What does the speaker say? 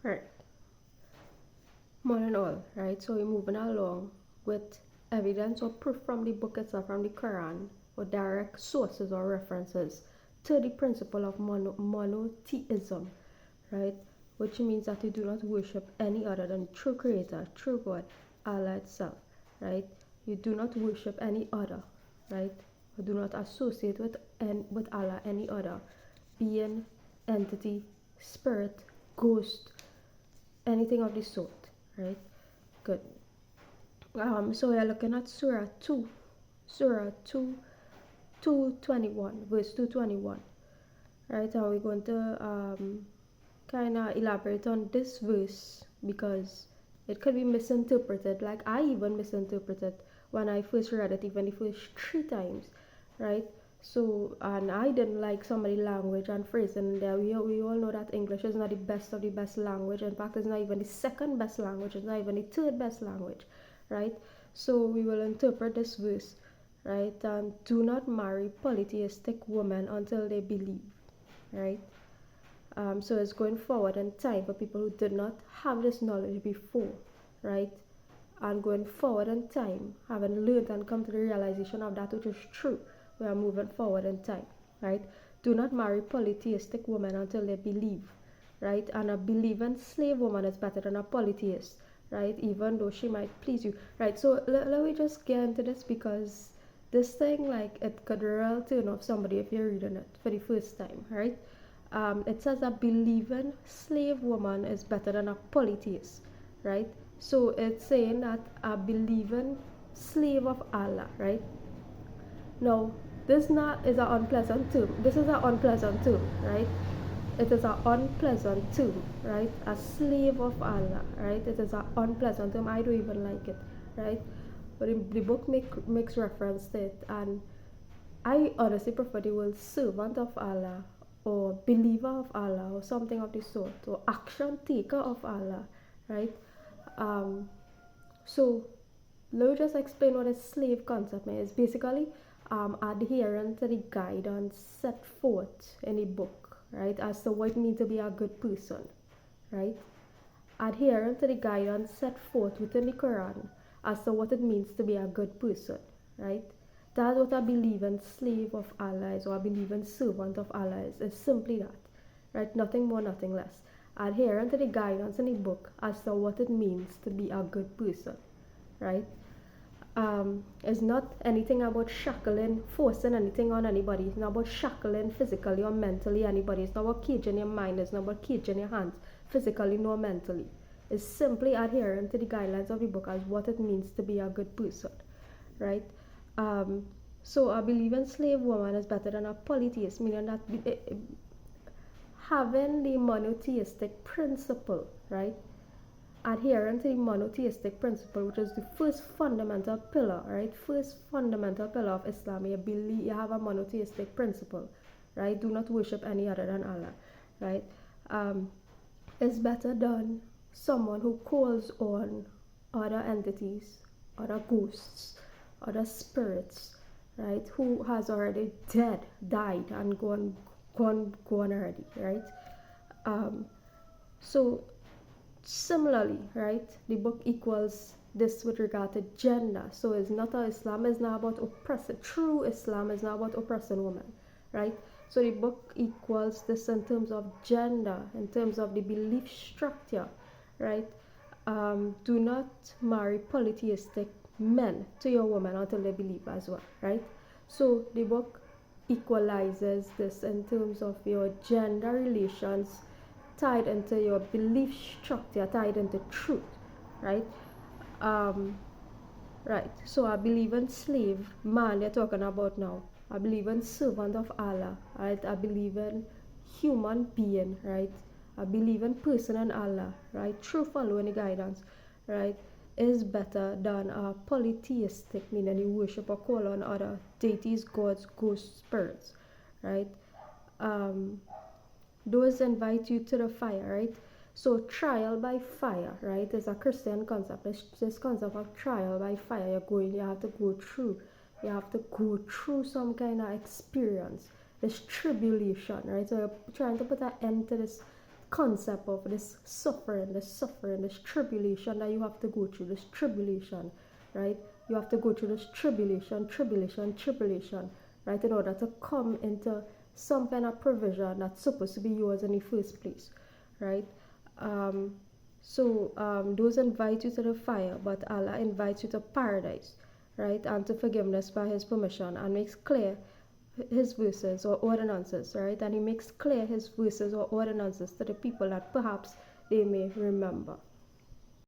Right. Morning all, right? So we're moving along with evidence or proof from the book itself, from the Quran, or direct sources or references to the principle of monotheism, right? Which means that we do not worship any other than true Creator, true God, Allah itself, right? You do not worship any other, right? You do not associate with Allah any other being, entity, spirit, ghost, anything of the sort, right? Good. So we're looking at Surah 2, 221, verse 221, right? And we're going to kind of elaborate on this verse because it could be misinterpreted. Like I even misinterpreted when I first read it, even the first 3 times, right? So, and I didn't like some of the language and phrasing there. We all know that English is not the best of the best language. In fact, it's not even the second best language. It's not even the third best language, right? So we will interpret this verse, right? And do not marry polytheistic women until they believe, right? So it's going forward in time for people who did not have this knowledge before, right? And going forward in time, having learned and come to the realization of that which is true, we are moving forward in time, right? Do not marry polytheistic women until they believe, right? And a believing slave woman is better than a polytheist, right? Even though she might please you, right? So let me just get into this because this thing, like, it could really turn off somebody if you're reading it for the first time, right? It says a believing slave woman is better than a polytheist, right? So it's saying that a believing slave of Allah, right? Now, this not is an unpleasant term. This is an unpleasant term, right? It is an unpleasant term, right? A slave of Allah, right? It is an unpleasant term. I don't even like it, right? But the book makes reference to it, and I honestly prefer the word servant of Allah or believer of Allah or something of the sort, or action taker of Allah, right? Um, so let me just explain what a slave concept is. Basically, adherent to the guidance set forth in the book, right, as to what it means to be a good person, right? Adherent to the guidance set forth within the Quran as to what it means to be a good person, right? That's what a believing slave of Allah is, or a believing servant of Allah is simply that, right? Nothing more, nothing less. Adherent to the guidance in the book as to what it means to be a good person, right? It's not anything about shackling, forcing anything on anybody. It's not about shackling physically or mentally anybody. It's not about caging your mind. It's not about caging your hands, physically nor mentally. It's simply adhering to the guidelines of the book as what it means to be a good person, right? Um, so a believing slave woman is better than a polytheist, meaning that having the monotheistic principle, right? Adherent to the monotheistic principle, which is the first fundamental pillar, right? First fundamental pillar of Islam. You have a monotheistic principle, right? Do not worship any other than Allah, right? Is better than someone who calls on other entities, other ghosts, other spirits, right? Who has already died, and gone already, right? So similarly, right, the book equals this with regard to gender. So Islam is not about oppressing. True Islam is not about oppressing women, right? So the book equals this in terms of gender, in terms of the belief structure, right? Do not marry polytheistic men to your woman until they believe as well, right? So the book equalizes this in terms of your gender relations tied into your belief structure, tied into truth, right? Um, right. So I believe in slave man you're talking about now. I believe in servant of Allah, right? I believe in human being, right? I believe in person and Allah, right? True following the guidance, right? Is better than a polytheistic, meaning you worship or call on other deities, gods, ghosts, spirits, right? Um, those invite you to the fire, right? So trial by fire, right, is a Christian concept. This concept of trial by fire. You have to go through. You have to go through some kind of experience. This tribulation, right? So you're trying to put an end to this concept of this suffering, this tribulation that you have to go through, this tribulation, right? You have to go through this tribulation, right, in order to come into some kind of provision that's supposed to be yours in the first place, right? Um, those invite you to the fire, but Allah invites you to paradise, right, and to forgiveness by His permission, and makes clear His verses or ordinances, right? And He makes clear His verses or ordinances to the people that perhaps they may remember.